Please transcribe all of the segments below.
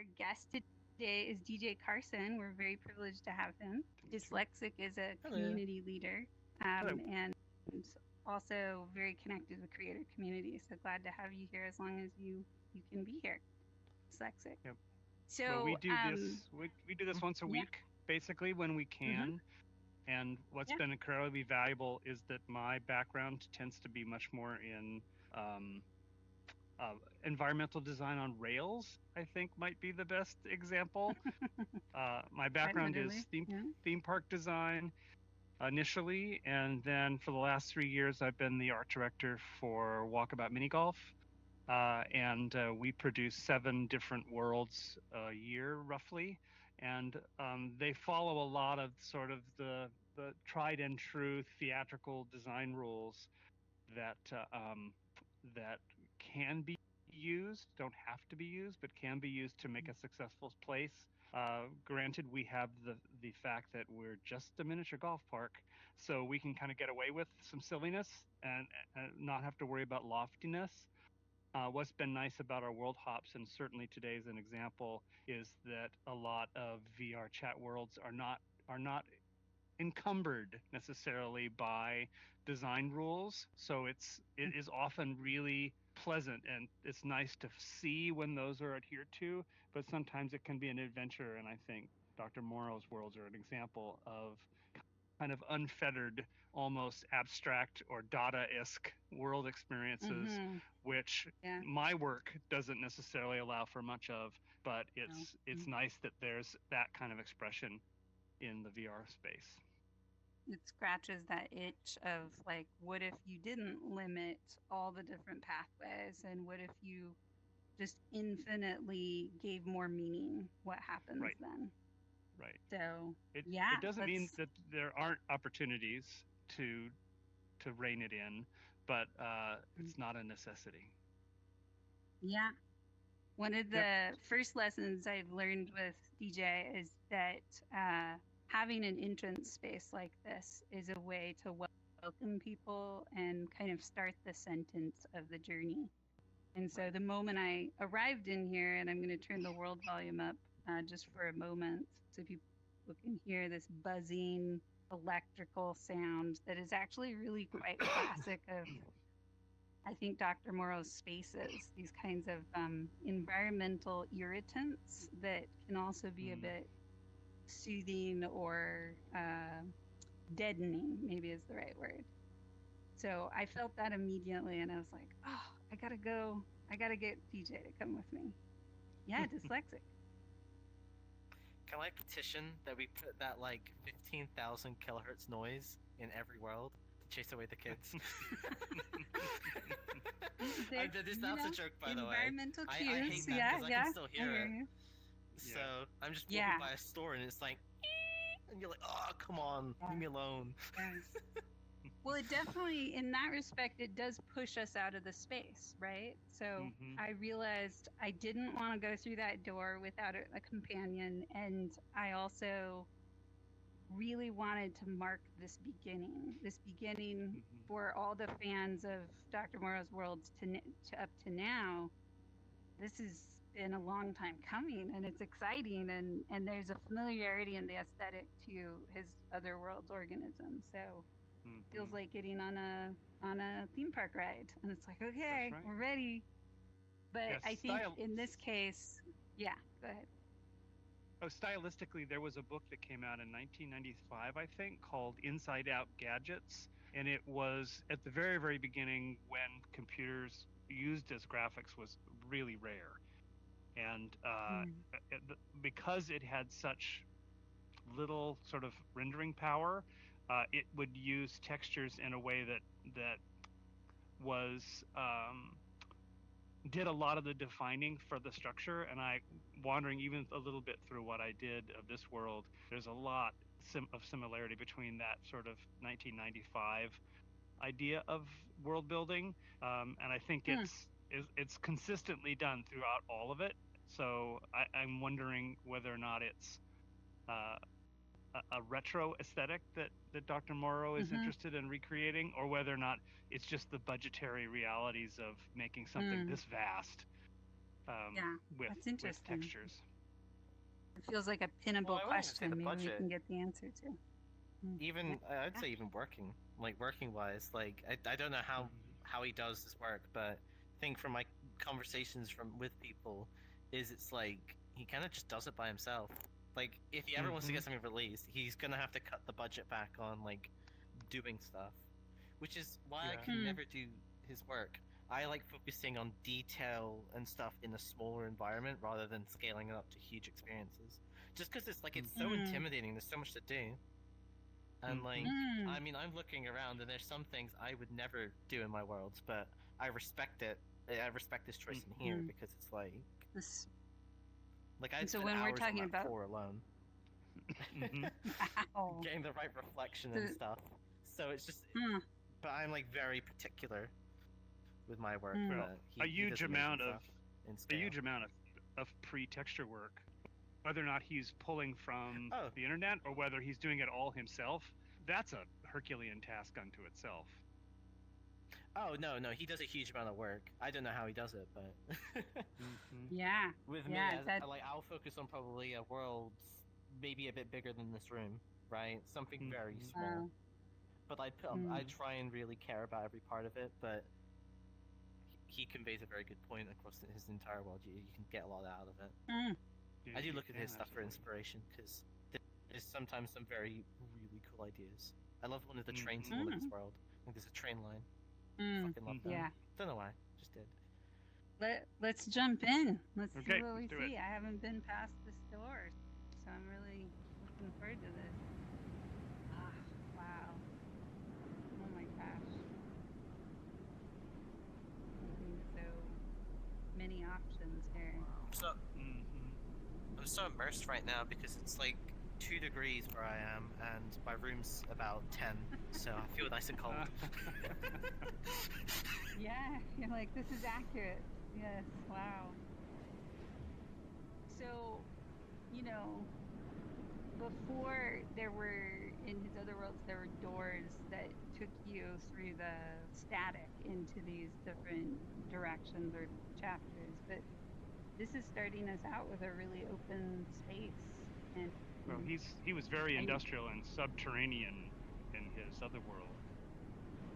Our guest today is DJ Carson. We're very privileged to have him. Dyslexic is a community leader and also very connected with creator community. So glad to have you here as long as you can be here. Dyslexic. Yep. So well, we do this. We do this once a week, basically, when we can. And what's been incredibly valuable is that my background tends to be much more in environmental design on rails. I think might be the best example. My background is theme park design initially, and then for the last 3 years, I've been the art director for Walkabout Mini Golf. And we produce 7 different worlds a year, roughly, and they follow a lot of sort of the tried and true theatrical design rules that that can be used, don't have to be used, but can be used to make a successful place. Granted, we have the fact that we're just a miniature golf park, so we can kind of get away with some silliness and not have to worry about loftiness. What's been nice about our world hops, and certainly today is an example, is that a lot of VR chat worlds are not encumbered necessarily by design rules. So it is often really pleasant, and it's nice to see when those are adhered to, but sometimes it can be an adventure. And I think DrMorro's worlds are an example of kind of unfettered, almost abstract or Dada-esque world experiences, which my work doesn't necessarily allow for much of, but it's nice that there's that kind of expression in the VR space. It scratches that itch of like, what if you didn't limit all the different pathways, and what if you just infinitely gave more meaning? What happens then? Right. So it doesn't mean that there aren't opportunities to rein it in, but it's not a necessity. Yeah. One of the first lessons I've learned with DJ is that having an entrance space like this is a way to welcome people and kind of start the sentence of the journey. And so the moment I arrived in here, and I'm going to turn the world volume up just for a moment so people can hear this buzzing electrical sound that is actually really quite classic of, I think, DrMorro's spaces, these kinds of environmental irritants that can also be a bit soothing or deadening, maybe is the right word. So I felt that immediately, and I was like, oh, I gotta get DJ to come with me. Yeah, dyslexic. Can I petition that we put that like 15,000 kilohertz noise in every world to chase away the kids? That's a joke, by the way. Environmental cues. I hate that because I can still hear it. So I'm just walking by a store and it's like, and you're like, oh, come on, leave me alone. Well, it definitely, in that respect, it does push us out of the space, right? So I realized I didn't want to go through that door without a companion, and I also really wanted to mark this beginning for all the fans of DrMorro's worlds to up to now. This has been a long time coming, and it's exciting, and there's a familiarity in the aesthetic to his other worlds organisms. So feels like getting on a theme park ride, and it's like, okay, we're ready. But I think in this case, go ahead. Oh, stylistically, there was a book that came out in 1995, I think, called Inside Out Gadgets, and it was at the very, very beginning when computers used as graphics was really rare, and because it had such little sort of rendering power, it would use textures in a way that was did a lot of the defining for the structure. And wandering even a little bit through what I did of this world, there's a lot of similarity between that sort of 1995 idea of world building, and I think it's consistently done throughout all of it. So I'm wondering whether or not it's a retro aesthetic that DrMorro is interested in recreating, or whether or not it's just the budgetary realities of making something this vast with textures. It feels like a pinnable Well, I wouldn't even say question. the Maybe we budget. can get the answer to. Even I'd say even working wise, like I don't know how he does his work, but I think from my conversations with people, it's like he kind of just does it by himself. Like if he ever wants to get something released, he's gonna have to cut the budget back on like doing stuff, which is why I can never do his work. I like focusing on detail and stuff in a smaller environment rather than scaling it up to huge experiences. Just because it's so intimidating. There's so much to do. And like, I mean, I'm looking around, and there's some things I would never do in my worlds, but I respect it. I respect this choice in here because it's like, This. I'd So spend when we're hours talking on that about floor alone, Wow. getting the right reflection and stuff. So it's just, but I'm like very particular with my work. But a huge amount of scale. pre-texture work, whether or not he's pulling from the internet or whether he's doing it all himself, that's a Herculean task unto itself. Oh no, he does a huge amount of work. I don't know how he does it, but Yeah. with me, I'll focus on probably a world maybe a bit bigger than this room, right? Something very small. But I try and really care about every part of it. But he conveys a very good point across his entire world. You can get a lot out of it. I do look at his stuff for inspiration because there's sometimes some very really cool ideas. I love one of the trains in Willy's world. I think there's a train line. Fucking love that. Yeah. Don't know why, just did. Let's jump in. Let's see Okay, what we let's do see. it. I haven't been past this door, so I'm really looking forward to this. Ah, wow. Oh my gosh. So many options here. I'm so immersed right now because it's like 2 degrees where I am, and my room's about 10, so I feel nice and cold. Yeah, you're like, this is accurate. Yes, wow. So, before there were, in his other worlds, there were doors that took you through the static into these different directions or chapters, but this is starting us out with a really open space. And well, he was very industrial and subterranean in his other world,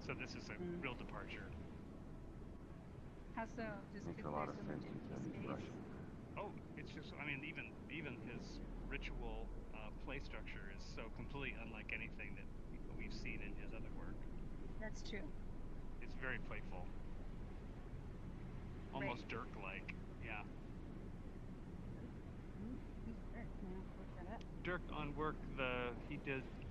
so this is a real departure. How so? Just Makes because a lot there's of so much sense in empty terms of space? Russian. Oh, it's just, I mean, even his ritual play structure is so completely unlike anything that we've seen in his other work. That's true. It's very playful, almost Dirk-like. Yeah. Who's Dirk? Now, look that up. Dirk on work,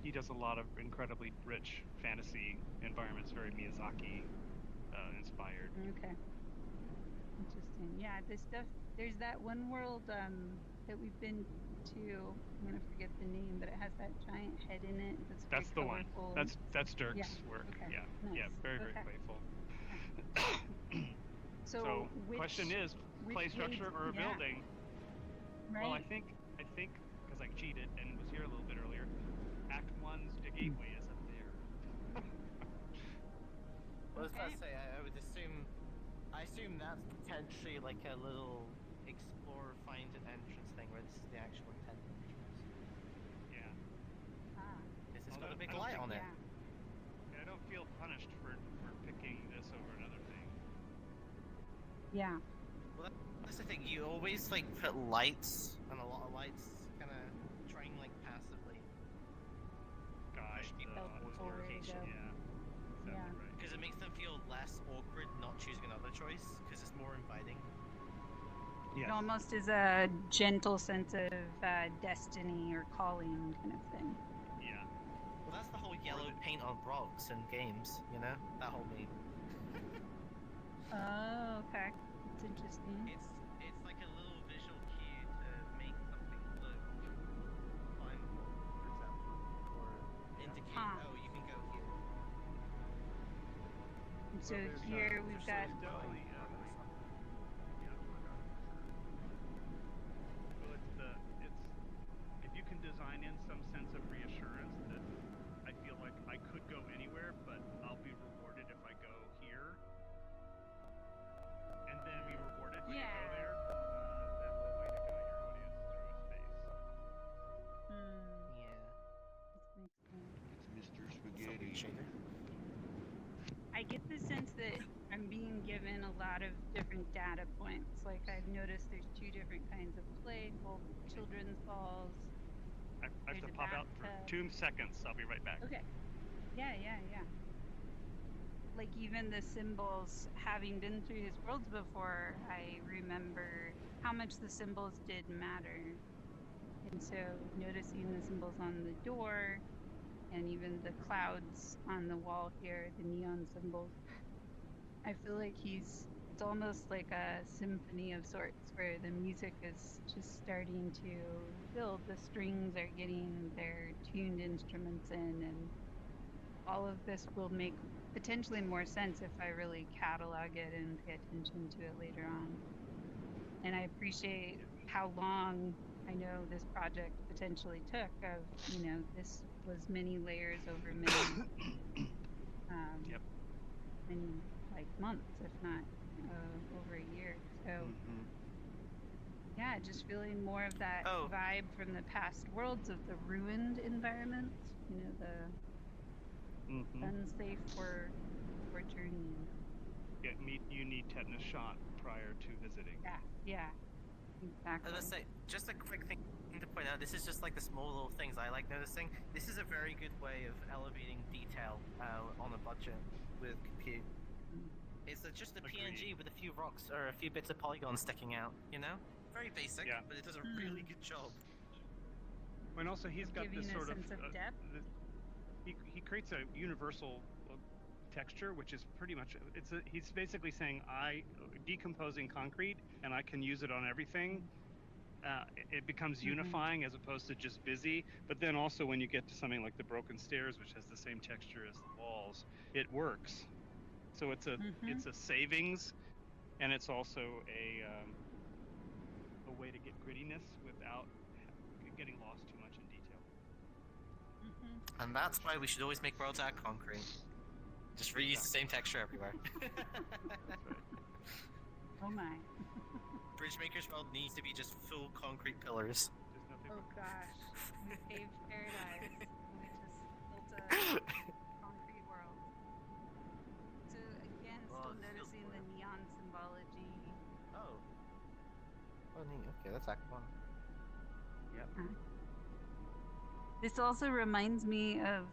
he does a lot of incredibly rich fantasy environments, very Miyazaki inspired. Okay. Interesting. Yeah, there's that one world that we've been to. I'm gonna forget the name, but it has that giant head in it. That's the one. That's Dirk's work. Okay. Yeah. Nice. Yeah. Very playful. So question is, play structure or a building? Right. Well, I think because I cheated and was here a little bit earlier. Act 1's the gateway is up there. What does that say? I assume that's potentially like a little explore, find an entrance thing where this is the actual intended entrance. Yeah. This has got a big light on it. Yeah, I don't feel punished for picking this over another thing. Yeah. Well, that's the thing. You always like put lights and a lot of lights, kind of trying like passively Guide people towards the location. Yeah. Exactly right. Because it makes them feel less awkward not choosing another choice, because it's more inviting. Yes. It almost is a gentle sense of destiny or calling kind of thing. Yeah. Well, that's the whole yellow paint on rocks in games, that whole meme. Oh, okay. It's interesting. It's like a little visual cue to make something look climbable, for example, or indicate, oh, you can go here. And so here we've got. Definitely. Well, it's if you can design in some sense of reassurance that I feel like I could go anywhere, but I'll be rewarded if I go here, and then be rewarded when you go there. That's the way to guide your audience through a space. sense that I'm being given a lot of different data points. Like I've noticed there's 2 different kinds of play, both children's balls. I have to There's a pop out for bathtub. 2 seconds. I'll be right back. Okay. Yeah. Like even the symbols, having been through his worlds before, I remember how much the symbols did matter. And so noticing the symbols on the door and even the clouds on the wall here, the neon symbols, I feel like it's almost like a symphony of sorts where the music is just starting to build. The strings are getting their tuned instruments in, and all of this will make potentially more sense if I really catalog it and pay attention to it later on. And I appreciate how long I know this project potentially took of, this was many layers over many, Yep. many like months, if not over a year. So yeah, just feeling more of that vibe from the past worlds of the ruined environments, the unsafe for journeying. Yeah, you need tetanus shot prior to visiting. Yeah, exactly. Let's say, just a quick thing to point out, this is just like the small little things I like noticing. This is a very good way of elevating detail on a budget with compute. It's just a PNG with a few rocks or a few bits of polygons sticking out, Very basic, but it does a really good job. And also he's got this sort sense of depth. He creates a universal texture, which is pretty much he's basically saying decomposing concrete, and I can use it on everything. It becomes unifying as opposed to just busy. But then also when you get to something like the broken stairs, which has the same texture as the walls, it works. So it's a savings, and it's also a way to get grittiness without getting lost too much in detail. And that's why we should always make worlds out of concrete. Just reuse the same texture everywhere. Oh my. BridgeMakers world needs to be just full concrete pillars. Oh gosh. We paved paradise. We just built a concrete world. So again, still noticing the neon symbology. Oh, neat. Okay, that's Act 1. Yep. This also reminds me of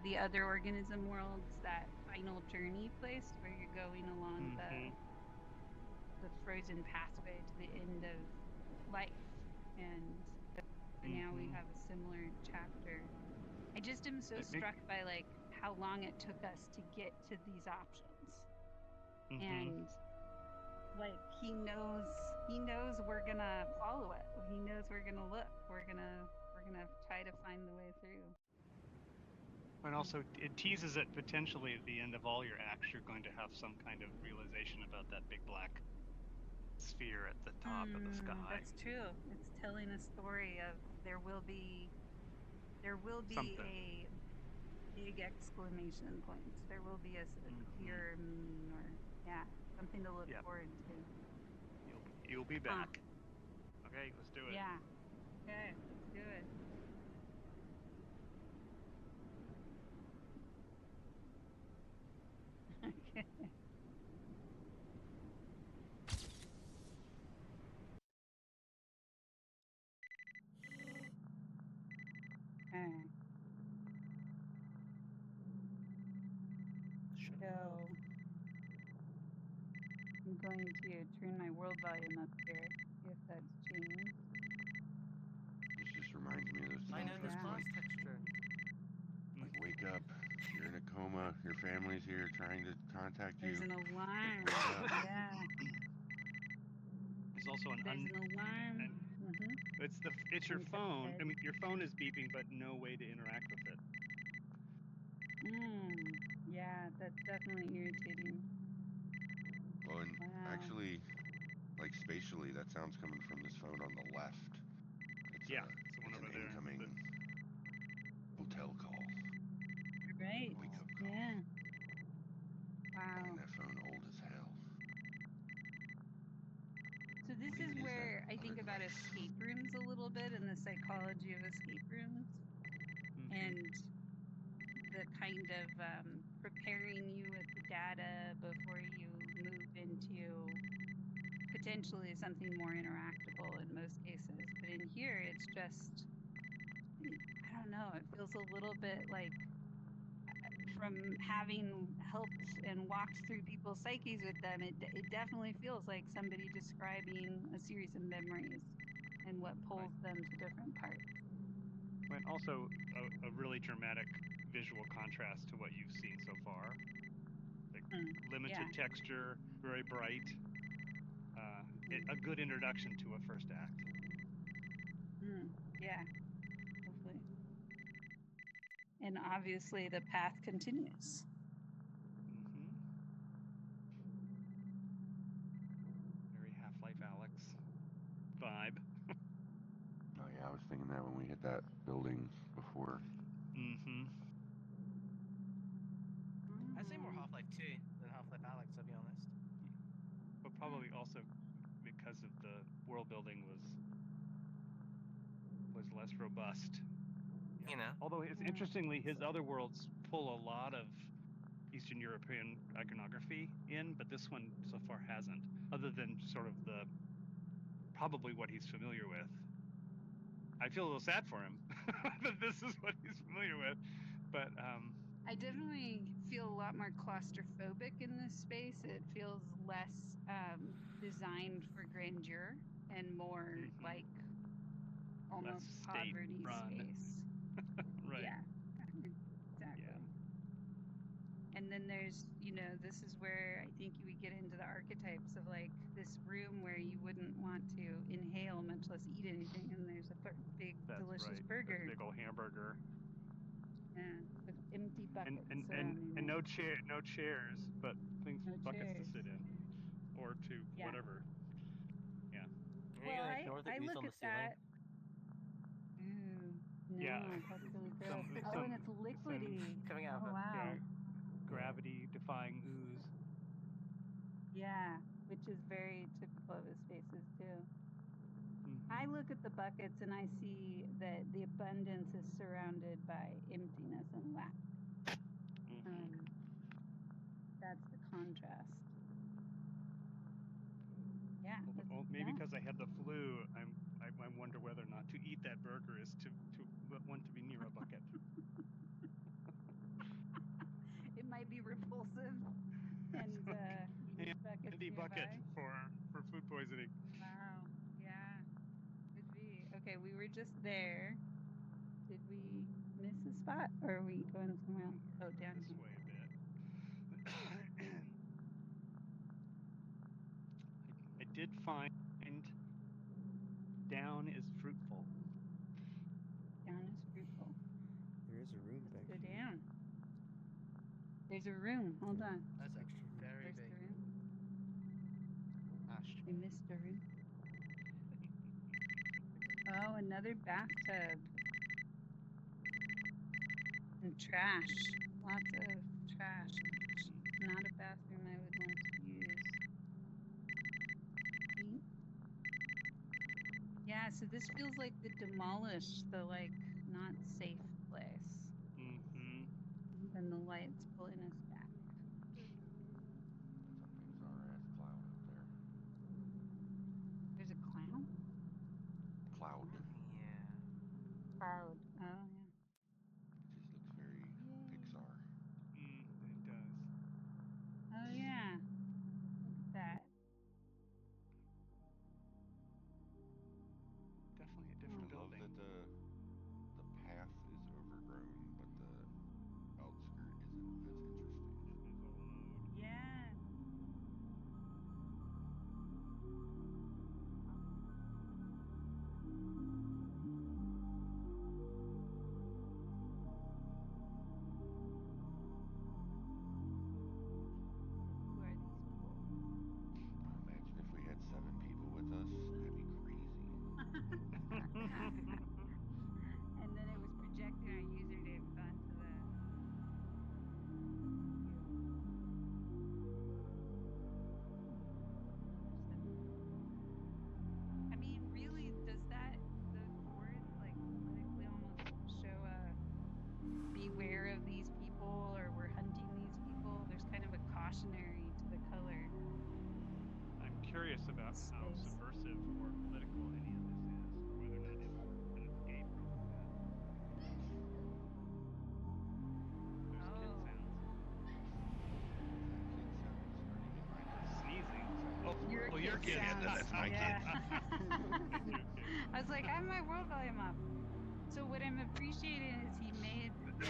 the other organism worlds, that final journey place where you're going along the frozen pathway to the end of life, and now we have a similar chapter. I just am so struck by like how long it took us to get to these options, and like he knows we're gonna follow it. He knows we're gonna look. We're gonna try to find the way through. And also, it teases it potentially at the end of all your acts, you're going to have some kind of realization about that big black sphere at the top of the sky. That's true. It's telling a story of there will be Something. a big exclamation point. There will be a clear meaning, or something to look forward to. You'll be back. Okay, let's do it. Yeah. Okay, let's do it. Okay. So I'm going to turn my world volume up here, see if that's changed. This just reminds me of those I things know where this it's glass like, texture. wake up, you're in a coma, your family's here trying to contact you. There's an alarm. Wake up. Yeah. There's also There's an alarm. It's your phone. I mean, your phone is beeping, but no way to interact with it. Yeah, that's definitely irritating. Oh, and actually, like spatially, that sound's coming from this phone on the left. It's one over an there. incoming hotel call. Right. Wake up call. Yeah. Wow. And that phone old as hell. So this is where I think about escape rooms a little bit, and the psychology of escape rooms, and the kind of preparing you with the data before you move into potentially something more interactable in most cases. But in here, it's just, I don't know, it feels a little bit like from having helped and walked through people's psyches with them, it definitely feels like somebody describing a series of memories and what pulls them to different parts. And also a really dramatic visual contrast to what you've seen so far. Like limited texture, very bright. A good introduction to a first act. Yeah, hopefully. And obviously the path continues. Very Half-Life Alex vibe. Oh yeah, I was thinking that when we hit that building before. I'd say more Half-Life 2 than Half-Life Alex, I'll be honest. But probably also because of the world building was less robust. You know. Although interestingly, his other worlds pull a lot of Eastern European iconography in, but this one so far hasn't, other than sort of probably what he's familiar with. I feel a little sad for him that this is what he's familiar with, but I definitely feel a lot more claustrophobic in this space. It feels less designed for grandeur and more like almost poverty space. Right. Yeah, exactly. Yeah. And then there's, this is where I think you would get into the archetypes of like this room where you wouldn't want to inhale, much less eat anything, and there's a big, delicious burger. That's a big old hamburger. Yeah, with empty buckets and no chairs, but buckets to sit in, or to whatever. Yeah. Well, I look at that. Ooh, no, that's really gross. And it's liquidy. Coming out of wow. Yeah, gravity-defying ooze. Yeah, which is very typical of his spaces too. I look at the buckets and I see that the abundance is surrounded by emptiness and lack. That's the contrast. Yeah. Well, maybe because I had the flu, I wonder whether or not to eat that burger is to want to be near a bucket. It might be repulsive, and you need buckets Handy bucket for food poisoning. Wow. Yeah. Could be. Okay, we were just there. Did we miss a spot, or are we going somewhere else? Oh, down this here. way a bit. I did find down is fruitful. Down is fruitful. There is a room back Go here. down. There's a room. Hold on. That's actually very Where's big. the room? Ashtray. We missed a room. Oh, another bathtub. And trash. Lots of trash. Not a bathroom I would want to use. Paint. Yeah, so this feels like the demolished, the like not safe place. And the light's pulling us back. That's a Pixar-ass cloud up there. There's a clown? Cloud. Yeah. Cloud. Oh, yeah. It just looks very Pixar. It does. Oh, yeah. Look at that. Definitely a different building. I love that the path is overgrown, but the outskirt isn't. That's interesting. how space. subversive or political any of this is, or whether or not it's an escape from that. There's kid Oh. sounds. Kid sounds. Are they getting Right, they're sneezing. Oh, Your well, your kid kid. sounds, That's my kid. yeah. Okay. I was like, I have my world volume up. So what I'm appreciating is he made this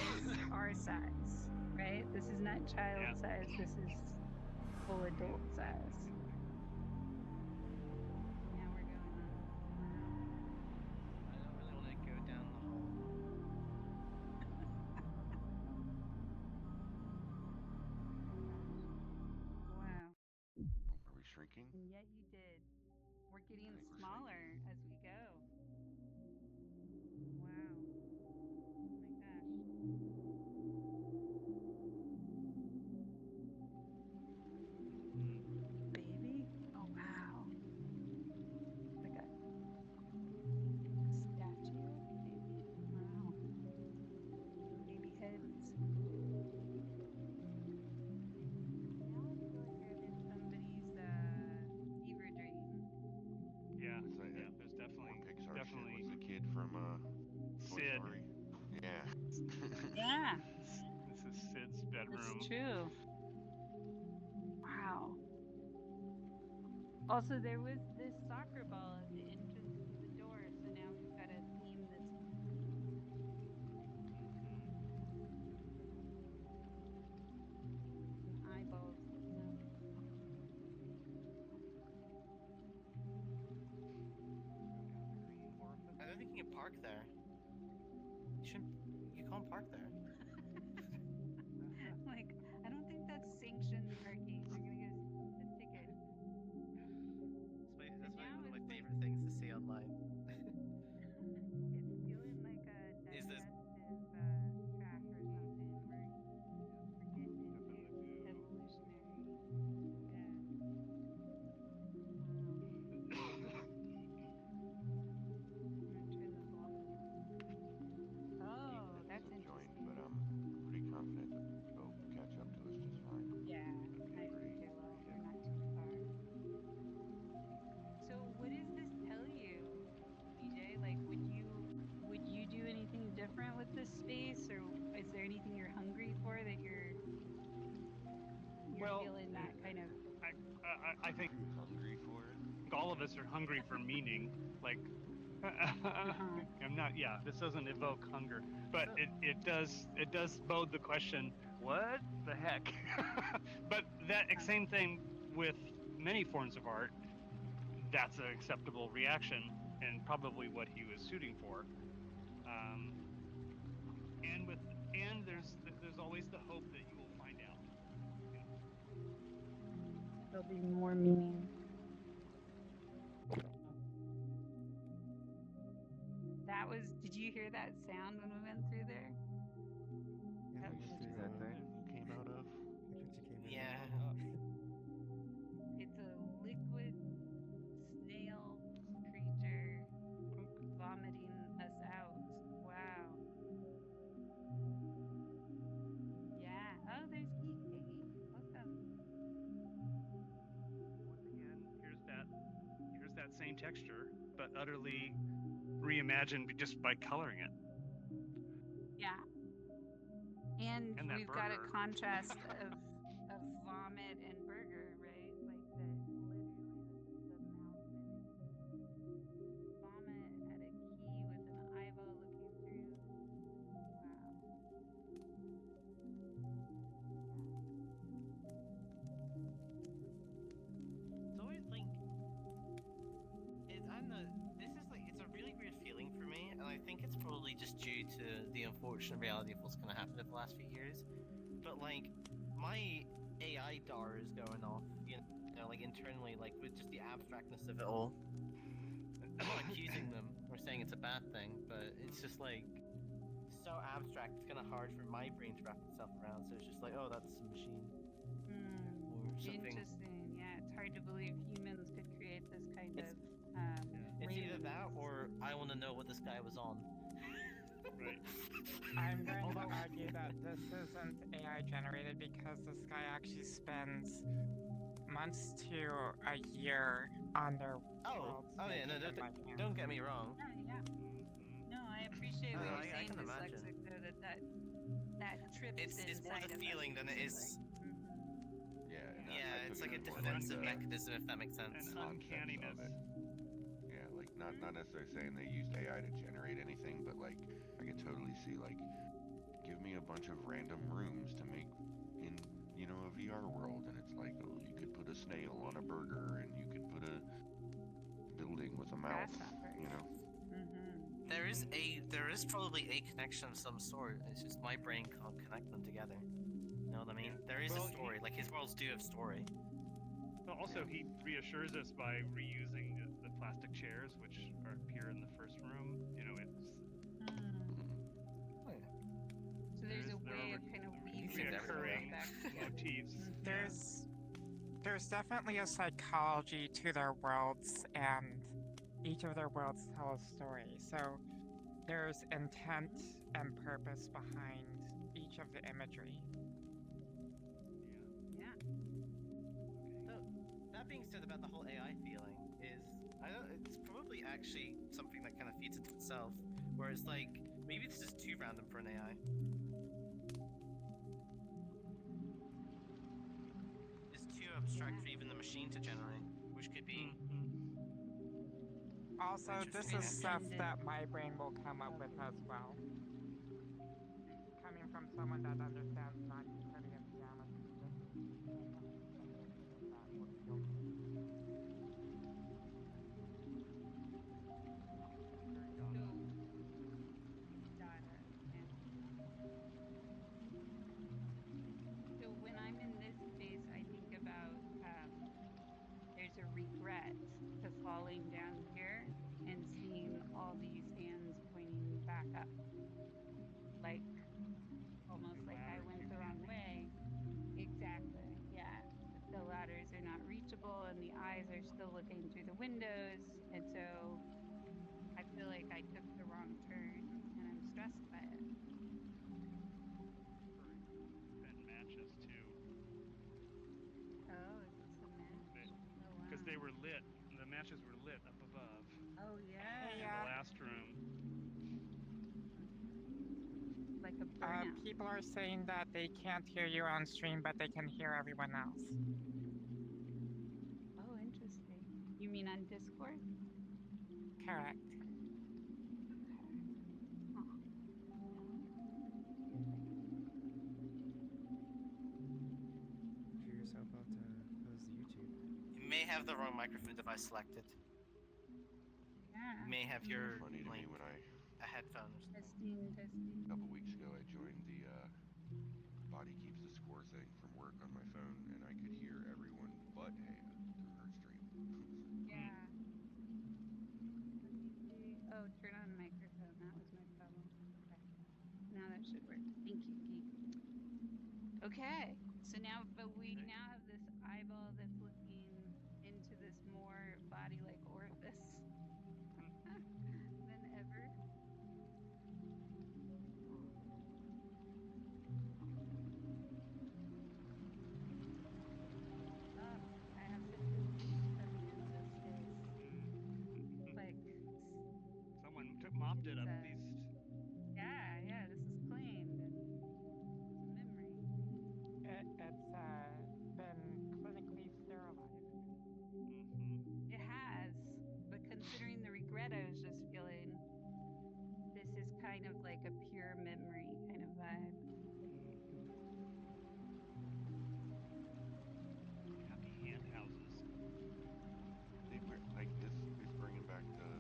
our size, right? This is not child Yeah. size. This is full adult size. Now we're going on. I don't really want to go down the hole. Wow. Are we shrinking? And yet you did. We're getting think we're smaller as we go. Wow. Oh my gosh. Baby? Oh wow. Like a statue of a baby? Wow. Baby heads. Now I feel like I'm in somebody's fever dream. Yeah, It's like yeah. There's definitely, Pixar shit. definitely What's the kid from Toy Sid. Story? Yeah. Yeah, This is Sid's bedroom. that's true. Wow. Also, there was this soccer ball at the entrance to the door, so now we've got a theme that's and eyeballs looking up. I don't think you can park there. You shouldn't. You can't park there. Like, I don't think that's sanctioned parking. They're gonna get a ticket. That's now one of my it's like- favorite things to see online. It's feeling like a Is this- digestive track or something. We're getting into evolutionary. Yeah. Wow. I'm gonna turn the volume up. Oh, It that's hasn't joined, interesting. but I'm pretty confident that it'll catch up to us just fine. Yeah, I Pretty- think it will. pretty We're not too far. So, what does this tell you, DJ? Like, would you do anything different with this space, or is there anything you're hungry for that you're Well, feeling that kind of? I think Hungry for it. all of us are hungry for meaning. Like, I'm not. Yeah, this doesn't evoke hunger, but it does bode the question: what the heck? But that same thing with many forms of art. That's an acceptable reaction, and probably what he was shooting for. And there's always the hope that you will find out. There'll be more meaning. That was. Did you hear that sound when we went through there? Yeah, That we was went through That that. thing you came out of? Entrance you came in. Yeah. It's a liquid snail creature vomiting us out. Wow. Yeah. Oh, there's Geek. Hey, Geek. Welcome. Once again, here's that same texture, but utterly reimagined just by coloring it. Yeah. And And that we've got a burger. contrast of vomit and burger, right? Like that. Literally, this is the mouth moving. Vomit at a key with an eyeball looking through. Wow. It's always like I don't know. This is like it's a really weird feeling for me, and I think it's probably just due to the unfortunate reality of what's going to happen in the last few years. But like my AI DAR is going off, you know, like internally, like with just the abstractness of it all. I'm not accusing them or saying it's a bad thing, but it's just like so abstract. It's kind of hard for my brain to wrap itself around. So it's just like, oh, that's a machine or something. Interesting. Yeah, it's hard to believe humans could create this kind It's- of. It's either that randomness. or I want to know what this guy was on. Right. I'm going to argue that this isn't AI generated because this guy actually spends months to a year on their Oh, worlds. oh yeah, no, making them like don't get me wrong. Yeah. No, I appreciate what No, you're I saying, can imagine. dyslexic, though, that trips It's more inside the of feeling us, than it is. basically. Yeah, and I Yeah, took it's like a it more defensive the mechanism, if that makes sense. An concept of uncanniness. it. Yeah, like not necessarily saying they used AI to generate anything, but like I could totally see like give me a bunch of random rooms to make in a VR world, and it's like, oh, you could put a snail on a burger, and you could put a building with a mouth, Mm-hmm. There is probably a connection of some sort. It's just my brain can't connect them together. You know what I mean? Yeah. There is Well, a story. Like his worlds do have story. But also, he reassures us by reusing the plastic chairs, which appear in the first room. So there's a there way are of kind of These weaving things this reoccurring back together. motifs. There's definitely a psychology to their worlds, and each of their worlds tell a story. So there's intent and purpose behind each of the imagery. Yeah. So, that being said about the whole AI feeling is, it's probably actually something that kind of feeds into itself, where it's like, maybe it's just too random for an AI. It's too abstract for even the machine to generate, which could be... Also, this is Interesting. stuff that my brain will come up with as well. Coming from someone that understands non-Euclidean geometry, this is something that would feel Data. Yeah. So when I'm in this space, I think about there's a regret to falling down here and seeing all these hands pointing back up, like almost like I went the wrong way. Exactly. Yeah. The ladders are not reachable, and the eyes are still looking through the windows, and so I feel like I took the wrong turn, and I'm stressed by it. And matches too, Oh, is this a match? Oh, wow. because they were lit. The matches were lit up above Oh, yeah. in the last room. Like a burnout. people are saying that they can't hear you on stream, but they can hear everyone else. Oh, interesting. You mean on Discord? Correct. Huh. Figure yourself out to close the YouTube. You may have the wrong microphone device selected. Yeah. You may have your, funny to me like, when I a headphone or something. Testing. a couple weeks ago I joined the body keeps the score thing from work on my phone, and I could hear everyone but Heyuh through her stream. Yeah. Let me see. Oh, turn on microphone. That was my problem. Okay. Now that should work. Thank you, Geek. Okay. So now, but we now have this eyeball that's looking into this more body-like orifice than ever. Oh, I have such a deep coming into this space. Like, Someone mopped it at it's, least. yeah, this is cleaned and it's a memory. It's been clinically sterilized. It has, but considering the regret I was just feeling, this is kind of like a pure memory kind of vibe. Happy hand houses. They were like, this is bringing back the,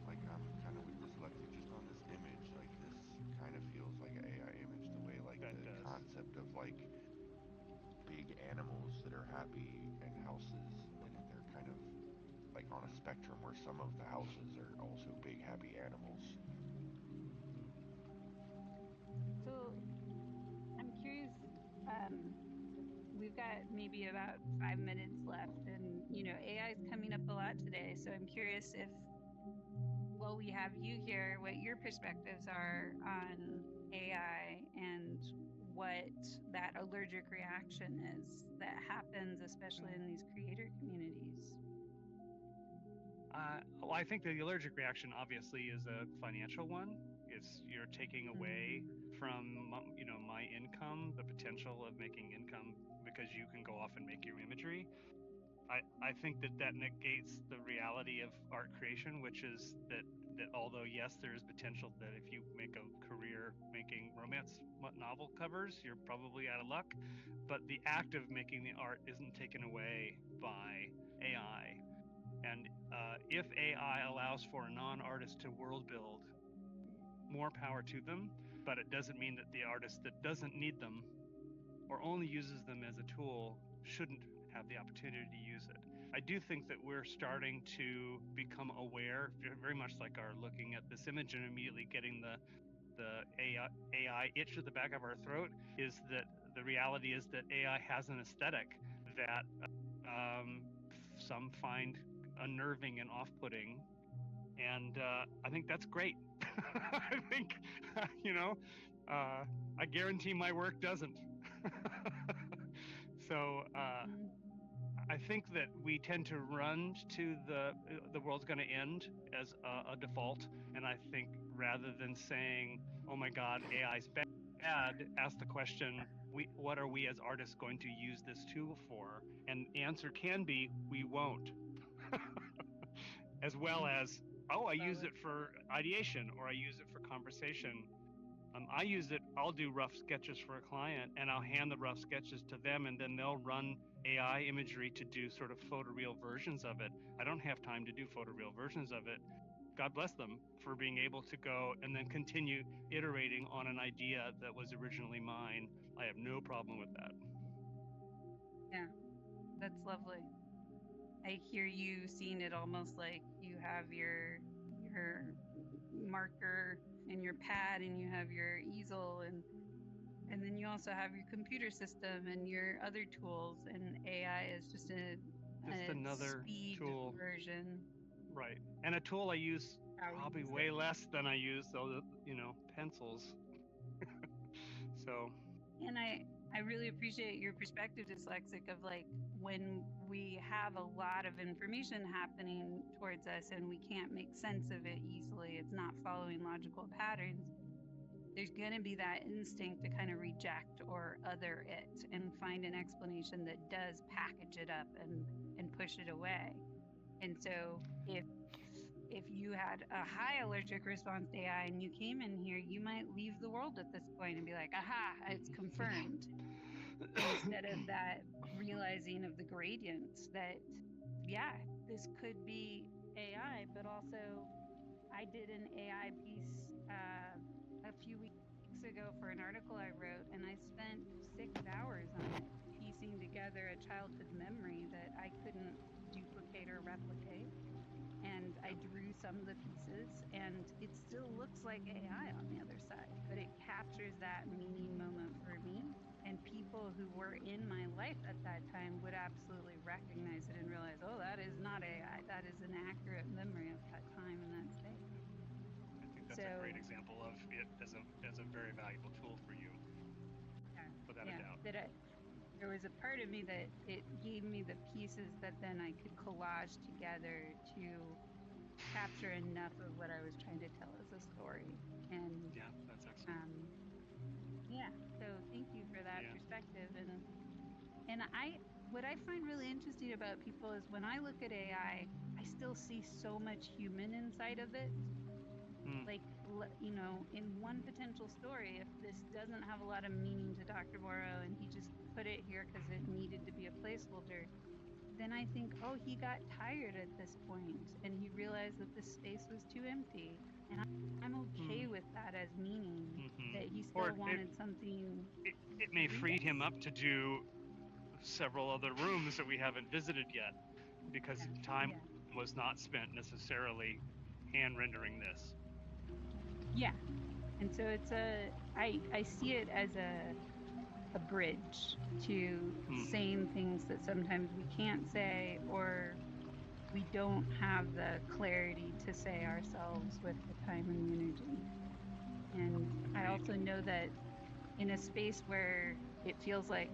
like, I'm kind of with dyslexic just on this image. Like, this kind of feels like an AI image, the way like That the does. concept of like big animals that are happy and houses, and they're kind of like on a spectrum where some of the houses are also big happy animals. So I'm curious. We've got maybe about 5 minutes left, and AI is coming up a lot today. So I'm curious if, while we have you here, what your perspectives are on AI and what what that allergic reaction is that happens, especially in these creator communities. Well, I think the allergic reaction obviously is a financial one. It's you're taking away from my income, the potential of making income because you can go off and make your imagery. I think that negates the reality of art creation, which is that although yes, there is potential that if you make a career making romance novel covers, you're probably out of luck. But the act of making the art isn't taken away by AI. And if AI allows for a non-artist to world build, more power to them. But it doesn't mean that the artist that doesn't need them or only uses them as a tool shouldn't have the opportunity to use it. I do think that we're starting to become aware, very much like our looking at this image and immediately getting the AI itch at the back of our throat, is that the reality is that AI has an aesthetic that some find unnerving and off-putting, and I think that's great. I think I guarantee my work doesn't. So I think that we tend to run to the world's going to end as a default, and I think rather than saying, oh my God, AI's bad, ask the question, what are we as artists going to use this tool for? And the answer can be, we won't. As well as, oh, I use it for ideation, or I use it for conversation. I use it, I'll do rough sketches for a client, and I'll hand the rough sketches to them, and then they'll run AI imagery to do sort of photoreal versions of it. I don't have time to do photoreal versions of it. God bless them for being able to go and then continue iterating on an idea that was originally mine. I have no problem with that. Yeah, that's lovely. I hear you seeing it almost like you have your marker and your pad, and you have your easel, and then you also have your computer system and your other tools, and AI is just another speed tool version. Right, and a tool I use probably way less than I use pencils. So. And I really appreciate your perspective, Dyslexic, of like when we have a lot of information happening towards us and we can't make sense of it easily, it's not following logical patterns, there's going to be that instinct to kind of reject or other it and find an explanation that does package it up and push it away. And so if you had a high allergic response to AI and you came in here, you might leave the world at this point and be like, aha, it's confirmed. Instead of that realizing of the gradient that, yeah, this could be AI, but also I did an AI piece a few weeks ago for an article I wrote, and I spent 6 hours on it, piecing together a childhood memory that I couldn't duplicate or replicate. And I drew some of the pieces, and it still looks like AI on the other side, but it captures that meaning moment for me. And people who were in my life at that time would absolutely recognize it and realize, oh, that is not AI. That is an accurate memory of that time and that space. I think that's a great example of it as a very valuable tool for you, without a doubt. There was a part of me that it gave me the pieces that then I could collage together to capture enough of what I was trying to tell as a story. And yeah, that's excellent. So thank you for that perspective. And what I find really interesting about people is when I look at AI, I still see so much human inside of it. Like, in one potential story, if this doesn't have a lot of meaning to Dr. Morrow and he just put it here because it needed to be a placeholder, then I think, oh, he got tired at this point and he realized that the space was too empty. And I'm okay with that as meaning, that he still wanted something. It may free him up to do several other rooms that we haven't visited yet, because time was not spent necessarily hand rendering this. Yeah. And so it's I see it as a bridge to saying things that sometimes we can't say, or we don't have the clarity to say ourselves with the time and the energy. And I also know that in a space where it feels like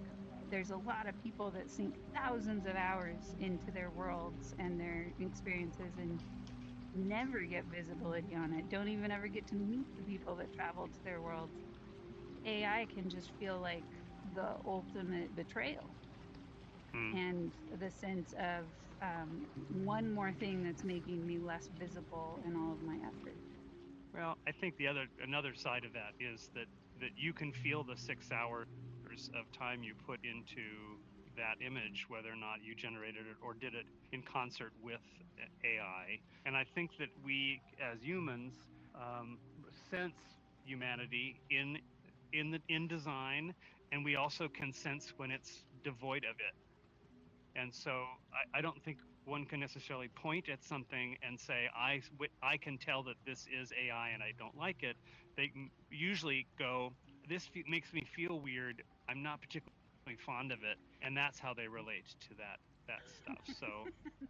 there's a lot of people that sink thousands of hours into their worlds and their experiences and never get visibility on it, don't even ever get to meet the people that travel to their worlds. AI can just feel like the ultimate betrayal and the sense of one more thing that's making me less visible in all of my effort. Well, I think another side of that is that you can feel the 6 hours of time you put into that image, whether or not you generated it or did it in concert with AI. And I think that we, as humans, sense humanity in design, and we also can sense when it's devoid of it. And so I don't think one can necessarily point at something and say, I can tell that this is AI and I don't like it. They usually go, this makes me feel weird. I'm not particularly fond of it. And that's how they relate to that stuff. So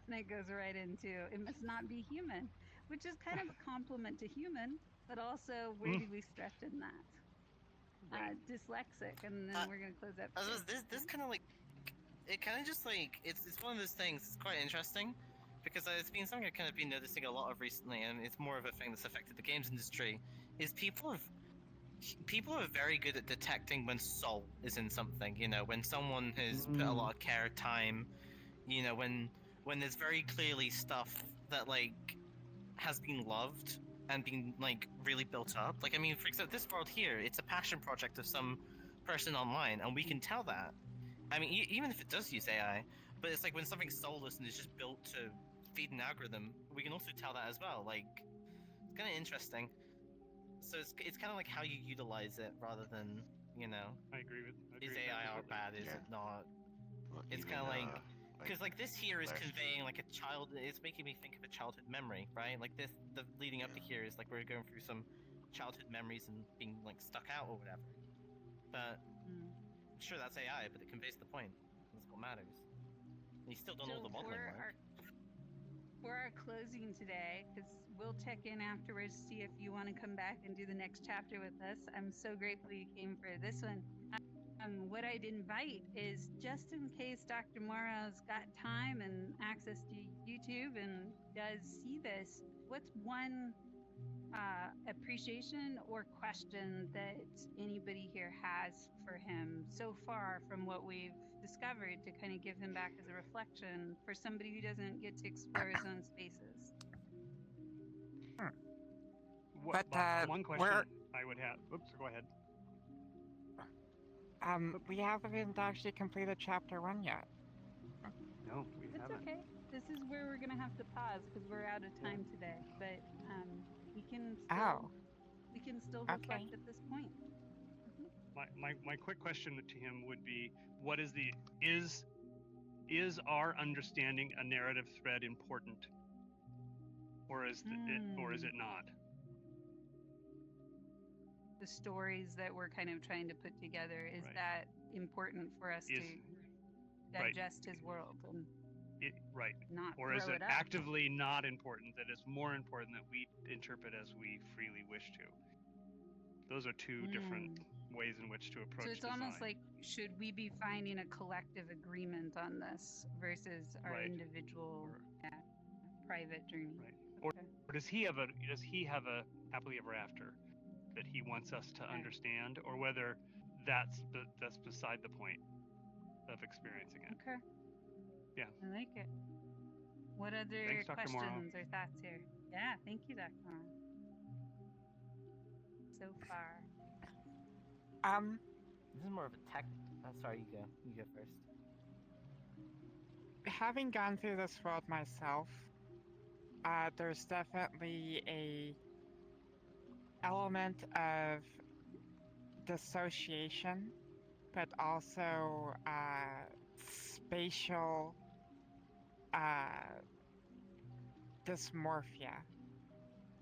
And it goes right into, it must not be human, which is kind of a compliment to human, but also where do we stretch in that? Right. Dyslexic, and then we're going to close up. This kind of like, it kind of just like, it's one of those things, it's quite interesting, because it's been something I've kind of been noticing a lot of recently, and it's more of a thing that's affected the games industry, is people are very good at detecting when soul is in something, you know, when someone has put a lot of care, time, you know, when there's very clearly stuff that, like, has been loved and been, like, really built up. Like, I mean, for example, this world here, it's a passion project of some person online, and we can tell that. I mean, even if it does use AI, but it's like when something's soulless and is just built to feed an algorithm, we can also tell that as well. Like, it's kind of interesting. So it's kind of like how you utilize it rather than, you know, I agree with is that AI or completely. bad? Is Yeah. it not? Well, It's even, kind of like, because like this here is last- conveying like a child. It's making me think of a childhood memory, right? Like this, the leading up to here is like we're going through some childhood memories and being like stuck out or whatever. But sure, that's AI, but it conveys the point. That's what matters. And you still done all the modeling work. For our closing today, because we'll check in afterwards to see if you want to come back and do the next chapter with us. I'm so grateful you came for this one. What I'd invite is, just in case DrMorro's got time and access to YouTube and does see this, what's one appreciation or question that anybody here has for him so far from what we've discovered, to kind of give him back as a reflection for somebody who doesn't get to explore his own spaces? One question I would have. Oops, go ahead. We haven't actually completed chapter 1 yet. No, we That's haven't. okay. This is where we're gonna have to pause because we're out of time today. But we can still reflect at this point. My quick question to him would be, what is our understanding a narrative thread important, or is it not? The stories that we're kind of trying to put together, is that important for us to digest his world and not or throw is it it up? actively not important, that it's more important that we interpret as we freely wish to? Those are two different ways in which to approach So it's design. almost like, should we be finding a collective agreement on this versus our individual private journey? Right. Or does he have a happily ever after that he wants us to understand, or whether that's beside the point of experiencing it? Okay. Yeah. I like it. What other Thanks, Dr. Morrow. questions or thoughts here? Yeah, thank you, Dr. Morrow. So far. This is more of a tech. Sorry, you go. You go first. Having gone through this world myself, there's definitely a element of dissociation, but also spatial dysmorphia,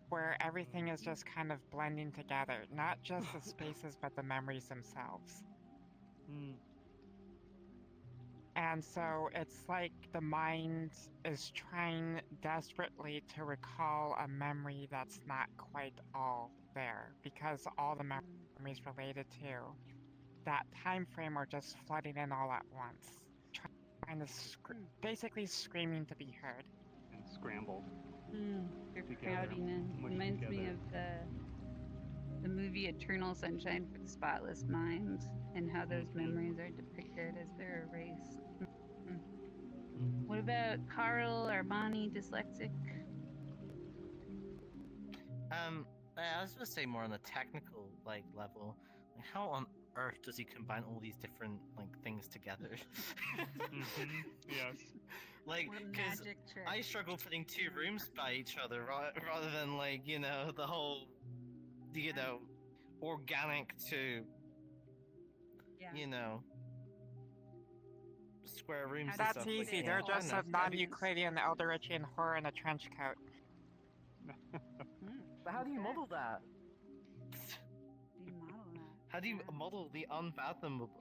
where everything is just kind of blending together, not just the spaces, but the memories themselves. And so it's like the mind is trying desperately to recall a memory that's not quite all there, because all the memories related to that time frame are just flooding in all at once, trying to basically screaming to be heard. And scrambled. They're Together, crowding in. mushed Reminds me together. of the movie Eternal Sunshine for the Spotless Mind and how those memories are depicted as they're erased. What about Carl, Armani, dyslexic? I was gonna say more on a technical level. Like, how on earth does he combine all these different things together? Yes. Like, What a because magic trick. I struggle putting two rooms by each other rather than the whole, organic to, Yeah. square rooms. How and That's stuff easy. Like, They're I don't just know. a non-Euclidean Eldritchian whore in a trench coat. But how do you Okay. model that? Do you model that? How do you model the unfathomable?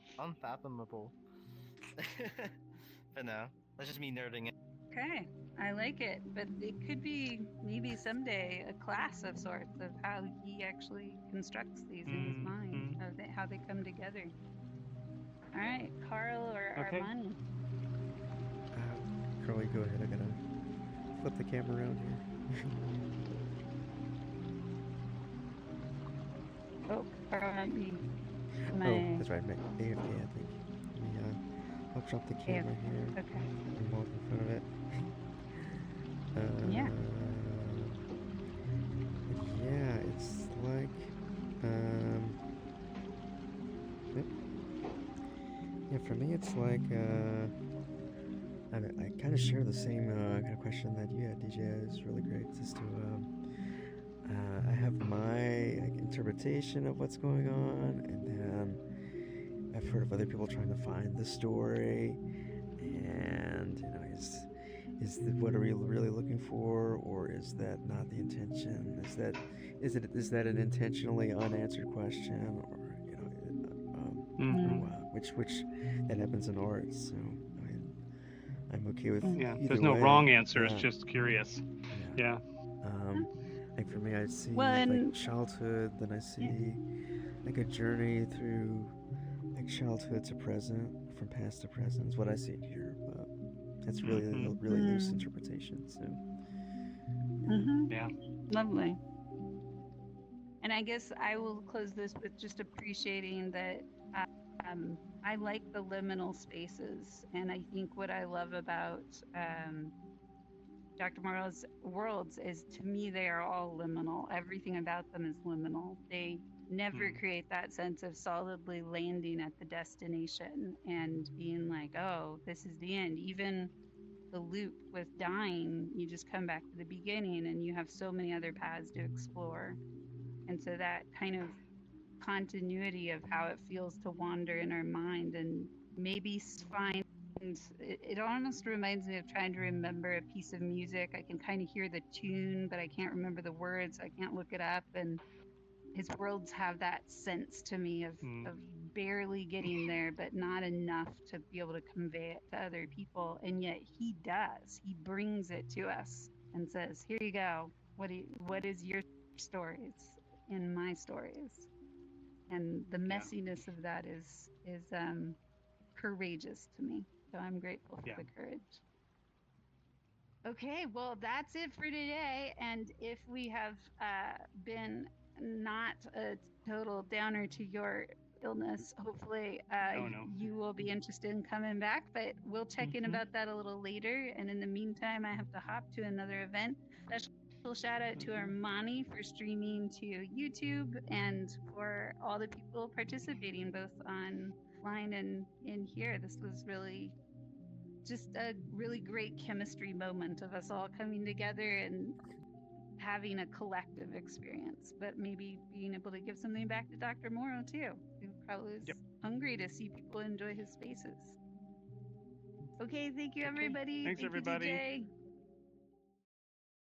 But no, that's just me nerding it. Okay, I like it, but it could be maybe someday a class of sorts of how he actually constructs these in his mind, how they come together. All right, Carl or Okay. Armani? Carly, go ahead. I gotta flip the camera around here. Oh, Carl might be Oh, my. that's right. AFK, I think. Let me, I'll drop the camera here Okay. and walk in front of it. Yeah. Yeah, it's like, yep. Yeah, for me, it's like, I kind of share the same kind of question that you had, DJ. It's really great just to, I have my interpretation of what's going on, and then I've heard of other people trying to find the story, and what are we really looking for, or is that not the intention? Is that an intentionally unanswered question, or which that happens in art? So I mean, I'm okay with Yeah. either There's no way. wrong answer. Yeah. It's just curious. Yeah. Like for me, I see Well, and- childhood, then I see a journey through childhood to present, from past to present is what I see here. But that's really a really loose interpretation. So Yeah. Lovely. And I guess I will close this with just appreciating that I like the liminal spaces, and I think what I love about DrMorro's worlds is, to me, they are all liminal. Everything about them is liminal. They never create that sense of solidly landing at the destination and being like, oh, this is the end. Even the loop with dying, you just come back to the beginning and you have so many other paths to explore. And so that kind of continuity of how it feels to wander in our mind and maybe find it almost reminds me of trying to remember a piece of music. I can kind of hear the tune, but I can't remember the words. I can't look it up. And his worlds have that sense to me of barely getting there, but not enough to be able to convey it to other people. And yet he does. He brings it to us and says, here you go. What is your stories in my stories? And the messiness of that is courageous to me. So I'm grateful for the courage. Okay, well, that's it for today. And if we have been not a total downer to your illness, hopefully you will be interested in coming back, but we'll check in about that a little later. And in the meantime, I have to hop to another event. Special shout out to Armani for streaming to YouTube, and for all the people participating both online and in here. This was really just a really great chemistry moment of us all coming together and having a collective experience, but maybe being able to give something back to DrMorro too, who probably is hungry to see people enjoy his spaces. Okay, thank you everybody. Thanks, Thank everybody. you, DJ.